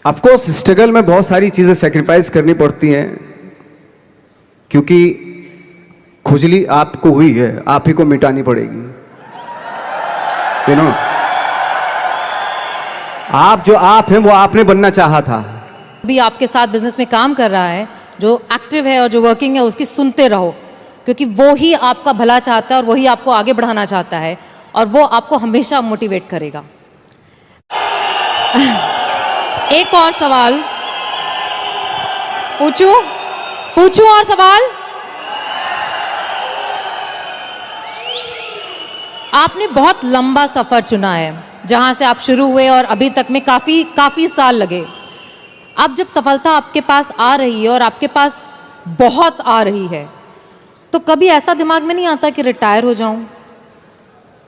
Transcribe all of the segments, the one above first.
Of course struggle में बहुत सारी चीजें सेक्रीफाइस करनी पड़ती हैं, क्योंकि खुजली आपको हुई है, आप ही को मिटानी पड़ेगी। यू नो, आप जो आप हैं वो आपने बनना चाहा था। भी आपके साथ बिजनेस में काम कर रहा है, जो एक्टिव है और जो वर्किंग है, उसकी सुनते रहो, क्योंकि वो ही आपका भला चाहता है और वही आपको आगे बढ़ाना चाहता है और वो आपको हमेशा मोटिवेट करेगा। एक और सवाल पूछूं और सवाल। आपने बहुत लंबा सफर चुना है, जहां से आप शुरू हुए और अभी तक में काफी साल लगे। अब जब सफलता आपके पास आ रही है और आपके पास बहुत आ रही है, तो कभी ऐसा दिमाग में नहीं आता कि रिटायर हो जाऊं,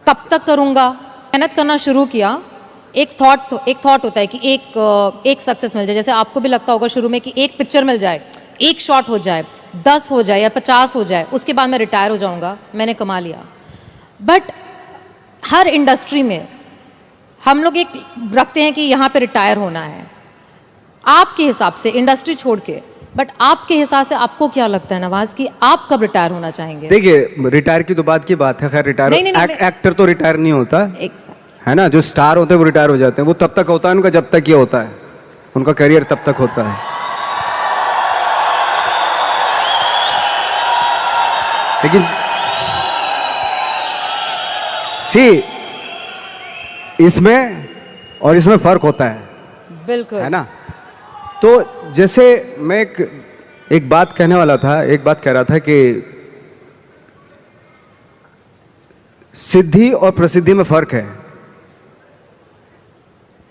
कब तक करूंगा? मेहनत करना शुरू किया, एक थॉट होता है कि एक सक्सेस मिल जाए। जैसे आपको भी लगता होगा शुरू में कि एक पिक्चर मिल जाए, एक शॉट हो जाए, 10 हो जाए या 50 हो जाए, उसके बाद मैं रिटायर हो जाऊंगा, मैंने कमा लिया। बट हर इंडस्ट्री में हम लोग एक रखते हैं कि यहाँ पे रिटायर होना है। आपके हिसाब से, इंडस्ट्री छोड़ के, बट आपके हिसाब से आपको क्या लगता है नवाज कि आप कब रिटायर होना चाहेंगे? देखिए, रिटायर की तो बात की बात है, खैर रिटायर एक्टर तो रिटायर नहीं होता है ना। जो स्टार होते हैं वो रिटायर हो जाते हैं, वो तब तक होता है उनका जब तक ये होता है, उनका करियर तब तक होता है। लेकिन इसमें और इसमें फर्क होता है, बिल्कुल, है ना। तो जैसे मैं एक बात कहने वाला था, एक बात कह रहा था कि सिद्धि और प्रसिद्धि में फर्क है।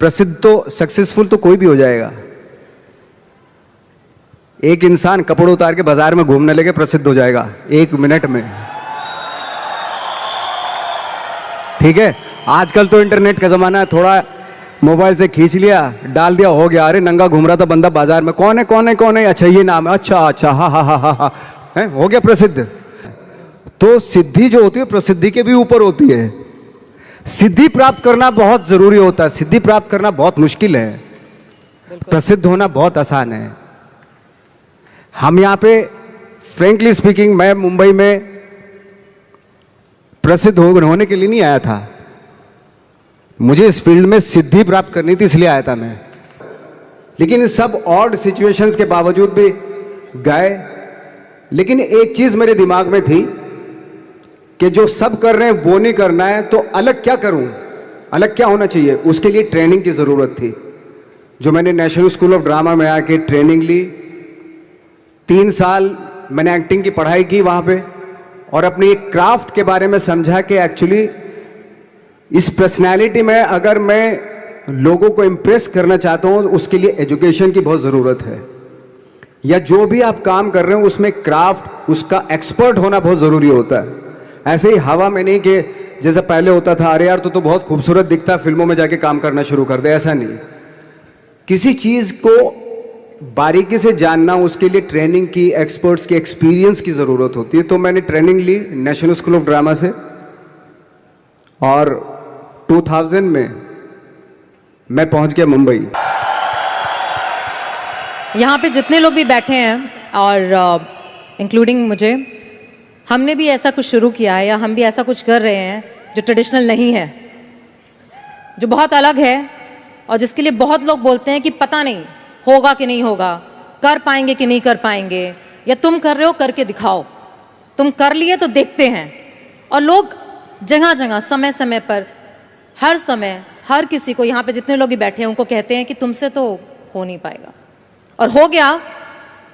प्रसिद्ध तो, सक्सेसफुल तो कोई भी हो जाएगा। एक इंसान कपड़े उतार के बाजार में घूमने लगे, प्रसिद्ध हो जाएगा 1 मिनट में। ठीक है, आजकल तो इंटरनेट का जमाना है, थोड़ा मोबाइल से खींच लिया, डाल दिया, हो गया। अरे नंगा घूम रहा था बंदा बाजार में, कौन है, अच्छा ये नाम है, अच्छा, हा हा हा हा है, हो गया प्रसिद्ध। तो सिद्धि जो होती है प्रसिद्धि के भी ऊपर होती है। सिद्धि प्राप्त करना बहुत जरूरी होता है, सिद्धि प्राप्त करना बहुत मुश्किल है, प्रसिद्ध होना बहुत आसान है। हम यहाँ पे फ्रेंकली स्पीकिंग, मैं मुंबई में प्रसिद्ध होने के लिए नहीं आया था, मुझे इस फील्ड में सिद्धि प्राप्त करनी थी, इसलिए आया था मैं। लेकिन इस सब ऑड सिचुएशंस के बावजूद भी गए। लेकिन एक चीज मेरे दिमाग में थी कि जो सब कर रहे हैं वो नहीं करना है, तो अलग क्या करूं, अलग क्या होना चाहिए। उसके लिए ट्रेनिंग की जरूरत थी, जो मैंने नेशनल स्कूल ऑफ ड्रामा में आके ट्रेनिंग ली। 3 साल मैंने एक्टिंग की पढ़ाई की वहां पे, और अपनी एक क्राफ्ट के बारे में समझा कि एक्चुअली इस पर्सनैलिटी में अगर मैं लोगों को इम्प्रेस करना चाहता हूं, उसके लिए एजुकेशन की बहुत ज़रूरत है। या जो भी आप काम कर रहे हो उसमें क्राफ्ट, उसका एक्सपर्ट होना बहुत ज़रूरी होता है। ऐसे ही हवा में नहीं कि जैसे पहले होता था, अरे यार तो बहुत खूबसूरत दिखता है, फिल्मों में जाके काम करना शुरू कर दे, ऐसा नहीं। किसी चीज़ को बारीकी से जानना, उसके लिए ट्रेनिंग की, एक्सपर्ट्स की, एक्सपीरियंस की ज़रूरत होती है। तो मैंने ट्रेनिंग ली नेशनल स्कूल ऑफ ड्रामा से, और 2000 में मैं पहुंच गया मुंबई। यहाँ पे जितने लोग भी बैठे हैं और इंक्लूडिंग मुझे, हमने भी ऐसा कुछ शुरू किया है, या हम भी ऐसा कुछ कर रहे हैं जो ट्रेडिशनल नहीं है, जो बहुत अलग है, और जिसके लिए बहुत लोग बोलते हैं कि पता नहीं होगा कि नहीं होगा, कर पाएंगे कि नहीं कर पाएंगे, या तुम कर रहे हो करके दिखाओ, तुम कर लिए तो देखते हैं। और लोग जगह जगह, समय समय पर, हर समय, हर किसी को, यहाँ पे जितने लोग भी बैठे हैं उनको कहते हैं कि तुमसे तो हो नहीं पाएगा, और हो गया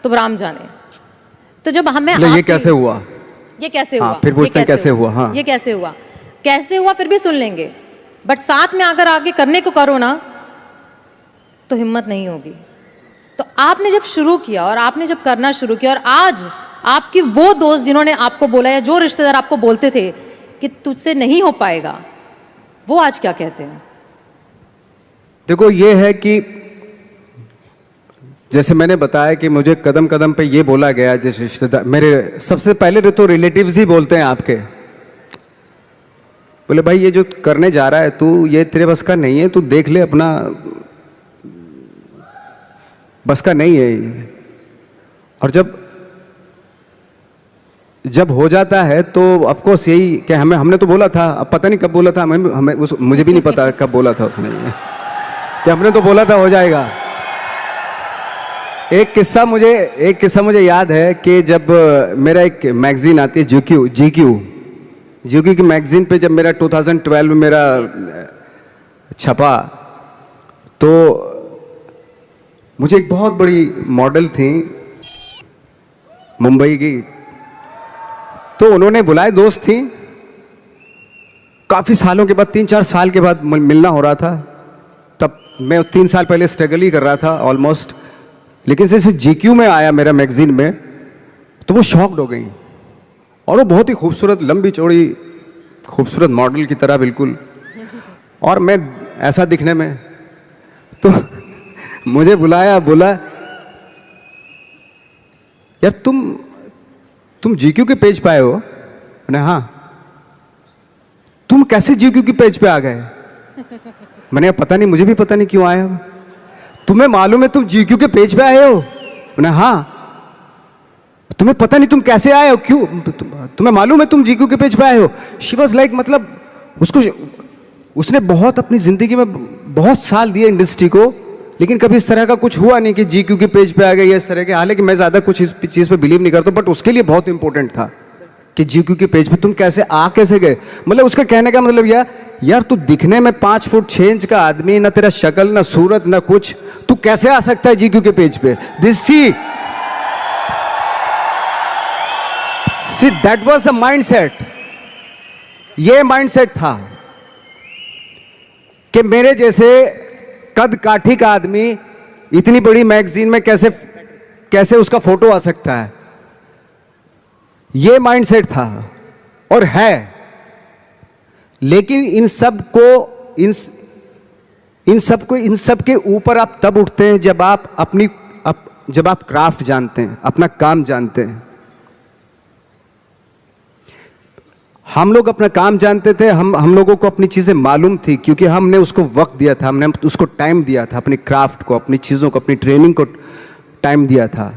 तो राम जाने। तो जब हमें ये कैसे हुआ, ये कैसे हुआ, फिर पूछते हैं कैसे हुआ, हाँ ये कैसे हुआ, फिर भी सुन लेंगे, बट साथ में अगर आगे करने को करो ना तो हिम्मत नहीं होगी। तो आपने जब शुरू किया और आपने जब करना शुरू किया, और आज आपकी वो दोस्त जिन्होंने आपको बोला, या जो रिश्तेदार आपको बोलते थे कि तुझसे नहीं हो पाएगा, वो आज क्या कहते हैं? देखो, ये है कि जैसे मैंने बताया कि मुझे कदम कदम पे ये बोला गया, जैसे रिश्तेदार मेरे, सबसे पहले तो रिलेटिव्स ही बोलते हैं आपके, बोले भाई ये जो करने जा रहा है तू, ये तेरे बस का नहीं है, तू देख ले अपना बस का नहीं है ये। और जब हो जाता है तो ऑफ कोर्स यही कि हमने तो बोला था, अब पता नहीं कब बोला था, मुझे भी नहीं पता कब बोला था उसने कि हमने तो बोला था हो जाएगा। एक किस्सा मुझे याद है कि जब मेरा एक मैगजीन आती है जीक्यू की मैगजीन पे जब मेरा 2012 में मेरा छपा, तो मुझे एक बहुत बड़ी मॉडल थी मुंबई की, तो उन्होंने बुलाए, दोस्त थी, काफ़ी सालों के बाद 3-4 साल के बाद मिलना हो रहा था। तब मैं 3 साल पहले स्ट्रगल ही कर रहा था ऑलमोस्ट, लेकिन जैसे जीक्यू में आया मेरा मैगजीन में, तो वो शॉक्ड हो गई। और वो बहुत ही खूबसूरत, लंबी चौड़ी खूबसूरत मॉडल की तरह बिल्कुल, और मैं ऐसा दिखने में, तो मुझे बुलाया, बोला यार तुम जीक्यू के पेज पे आए हो? मैंने हाँ। तुम कैसे जीक्यू के पेज पे आ गए? मैंने पता नहीं, मुझे भी पता नहीं क्यों आया। तुम्हें मालूम है तुम जीक्यू के पेज पे आए हो? मैंने हाँ। तुम्हें पता नहीं तुम कैसे आए हो, क्यों? तुम्हें मालूम है तुम जीक्यू के पेज पे आए हो? शी वॉज लाइक, मतलब उसने बहुत अपनी जिंदगी में बहुत साल दिए इंडस्ट्री को, लेकिन कभी इस तरह का कुछ हुआ नहीं कि जीक्यू के पेज पे आ गए इस तरह के। हालांकि मैं ज़्यादा कुछ इस चीज़ पे बिलीव नहीं करता, बट उसके लिए बहुत इंपॉर्टेंट था कि जीक्यू के पेज पे तुम कैसे गए। मतलब उसका कहने का मतलब यार तू दिखने में 5 फुट 6 इंच का आदमी, ना तेरा शक्ल, ना सूरत, ना कुछ, तू कैसे आ सकता है जीक्यू के पेज पे? See that was the mindset. ये माइंडसेट था कि मेरे जैसे कद काठी का आदमी इतनी बड़ी मैगजीन में कैसे उसका फोटो आ सकता है। ये माइंडसेट था और है। लेकिन इन सब के ऊपर आप तब उठते हैं जब आप क्राफ्ट जानते हैं, अपना काम जानते हैं। हम लोग अपना काम जानते थे, हम लोगों को अपनी चीज़ें मालूम थी, क्योंकि हमने उसको वक्त दिया था, हमने उसको टाइम दिया था, अपनी क्राफ्ट को, अपनी चीज़ों को, अपनी ट्रेनिंग को टाइम दिया था।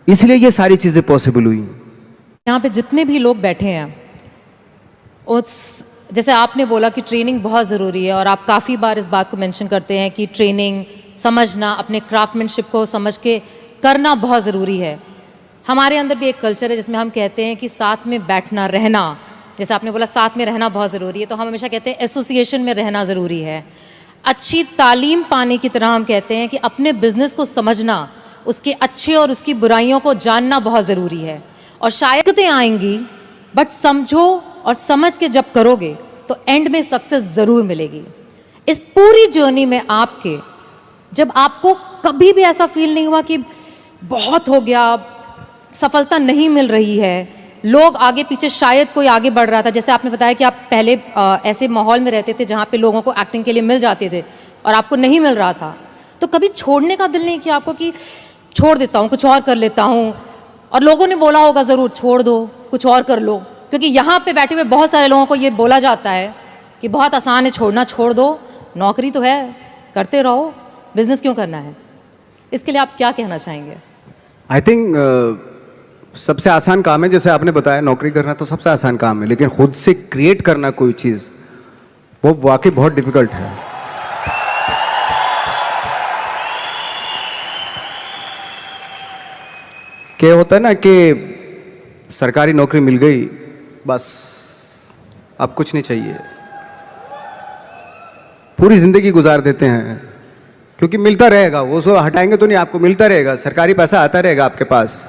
इसलिए ये सारी चीज़ें पॉसिबल हुई। यहाँ पे जितने भी लोग बैठे हैं, जैसे आपने बोला कि ट्रेनिंग बहुत ज़रूरी है, और आप काफ़ी बार इस बात को मेंशन करते हैं कि ट्रेनिंग, समझना, अपने क्राफ्टमैनशिप को समझ के करना बहुत ज़रूरी है। हमारे अंदर भी एक कल्चर है जिसमें हम कहते हैं कि साथ में बैठना, रहना, जैसे आपने बोला साथ में रहना बहुत ज़रूरी है, तो हम हमेशा कहते हैं एसोसिएशन में रहना ज़रूरी है। अच्छी तालीम पाने की तरह हम कहते हैं कि अपने बिजनेस को समझना, उसके अच्छे और उसकी बुराइयों को जानना बहुत ज़रूरी है। और शायद दिक्कतें आएंगी, बट समझो और समझ के जब करोगे तो एंड में सक्सेस ज़रूर मिलेगी। इस पूरी जर्नी में आपके, जब आपको कभी भी ऐसा फील नहीं हुआ कि बहुत हो गया, सफलता नहीं मिल रही है, लोग आगे पीछे, शायद कोई आगे बढ़ रहा था, जैसे आपने बताया कि आप पहले ऐसे माहौल में रहते थे जहाँ पे लोगों को एक्टिंग के लिए मिल जाते थे और आपको नहीं मिल रहा था, तो कभी छोड़ने का दिल नहीं किया आपको कि छोड़ देता हूँ, कुछ और कर लेता हूँ? और लोगों ने बोला होगा ज़रूर, छोड़ दो, कुछ और कर लो, क्योंकि यहाँ पे बैठे हुए बहुत सारे लोगों को ये बोला जाता है कि बहुत आसान है छोड़ना, छोड़ दो, नौकरी तो है, करते रहो, बिजनेस क्यों करना है? इसके लिए आप क्या कहना चाहेंगे? आई थिंक सबसे आसान काम है, जैसे आपने बताया, नौकरी करना तो सबसे आसान काम है, लेकिन खुद से क्रिएट करना कोई चीज़, वो वाकई बहुत डिफिकल्ट है। क्या होता है ना कि सरकारी नौकरी मिल गई, बस अब कुछ नहीं चाहिए, पूरी ज़िंदगी गुजार देते हैं, क्योंकि मिलता रहेगा, वो सो हटाएंगे तो नहीं, आपको मिलता रहेगा, सरकारी पैसा आता रहेगा आपके पास।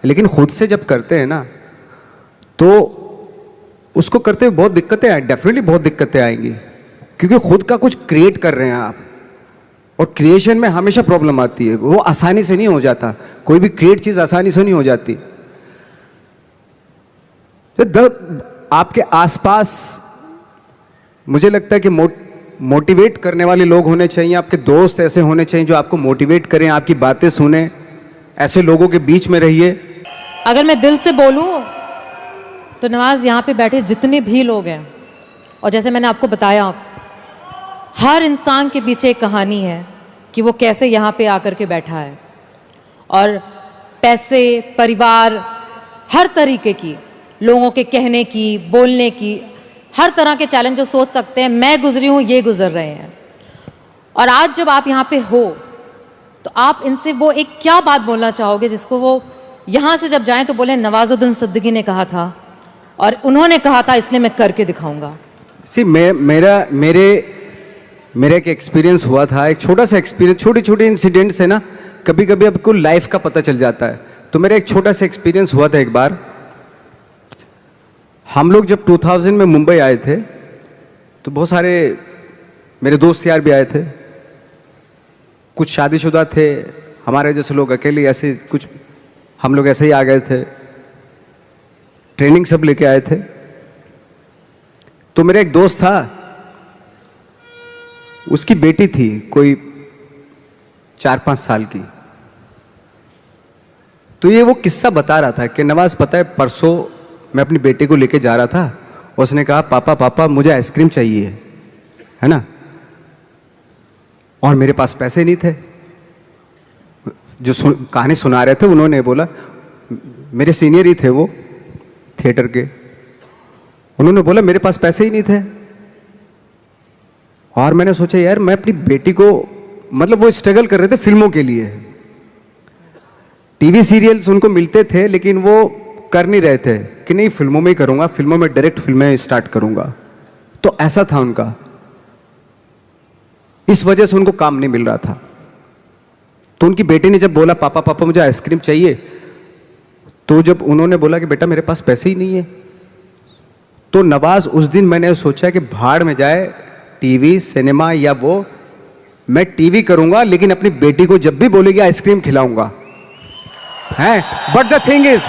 लेकिन खुद से जब करते हैं ना, तो उसको करते हुए बहुत दिक्कतें आए, डेफिनेटली बहुत दिक्कतें आएंगी, क्योंकि खुद का कुछ क्रिएट कर रहे हैं आप, और क्रिएशन में हमेशा प्रॉब्लम आती है, वो आसानी से नहीं हो जाता, कोई भी क्रिएट चीज़ आसानी से नहीं हो जाती। तो आपके आसपास मुझे लगता है कि मोटिवेट करने वाले लोग होने चाहिए, आपके दोस्त ऐसे होने चाहिए जो आपको मोटिवेट करें, आपकी बातें सुने, ऐसे लोगों के बीच में रहिए। अगर मैं दिल से बोलूं तो नवाज, यहाँ पे बैठे जितने भी लोग हैं, और जैसे मैंने आपको बताया, हर इंसान के पीछे एक कहानी है कि वो कैसे यहाँ पे आकर के बैठा है। और पैसे, परिवार, हर तरीके की, लोगों के कहने की, बोलने की, हर तरह के चैलेंज जो सोच सकते हैं मैं गुजरी हूँ, ये गुजर रहे हैं। और आज जब आप यहाँ पे हो तो आप इनसे वो एक क्या बात बोलना चाहोगे जिसको वो यहाँ से जब जाएं तो बोले नवाजुद्दीन सिद्दीकी ने कहा था और उन्होंने कहा था इसलिए मैं करके दिखाऊंगा। मेरा एक एक्सपीरियंस हुआ था, एक छोटा सा एक्सपीरियंस, छोटी छोटी इंसिडेंट से ना कभी कभी आपको लाइफ का पता चल जाता है। तो मेरा एक छोटा सा एक्सपीरियंस हुआ था। एक बार हम लोग जब 2000 में मुंबई आए थे तो बहुत सारे मेरे दोस्त यार भी आए थे, कुछ शादीशुदा थे, हमारे जैसे लोग अकेले ऐसे, कुछ हम लोग ऐसे ही आ गए थे, ट्रेनिंग सब लेके आए थे। तो मेरा एक दोस्त था, उसकी बेटी थी कोई 4-5 साल की। तो ये वो किस्सा बता रहा था कि नवाज पता है परसों मैं अपनी बेटी को लेके जा रहा था, उसने कहा पापा पापा मुझे आइसक्रीम चाहिए, है ना, और मेरे पास पैसे नहीं थे। जो कहानी सुना रहे थे उन्होंने बोला, मेरे सीनियर ही थे वो थिएटर के, उन्होंने बोला मेरे पास पैसे ही नहीं थे। और मैंने सोचा यार मैं अपनी बेटी को, मतलब वो स्ट्रगल कर रहे थे फिल्मों के लिए, टीवी सीरियल्स उनको मिलते थे लेकिन वो कर नहीं रहे थे कि नहीं फिल्मों में ही करूंगा, फिल्मों में डायरेक्ट फिल्में स्टार्ट करूंगा। तो ऐसा था उनका, इस वजह से उनको काम नहीं मिल रहा था। तो उनकी बेटी ने जब बोला पापा पापा मुझे आइसक्रीम चाहिए, तो जब उन्होंने बोला कि बेटा मेरे पास पैसे ही नहीं है, तो नवाज उस दिन मैंने सोचा कि भाड़ में जाए टीवी सिनेमा या वो, मैं टीवी करूंगा लेकिन अपनी बेटी को जब भी बोलेगी आइसक्रीम खिलाऊंगा है। But the thing is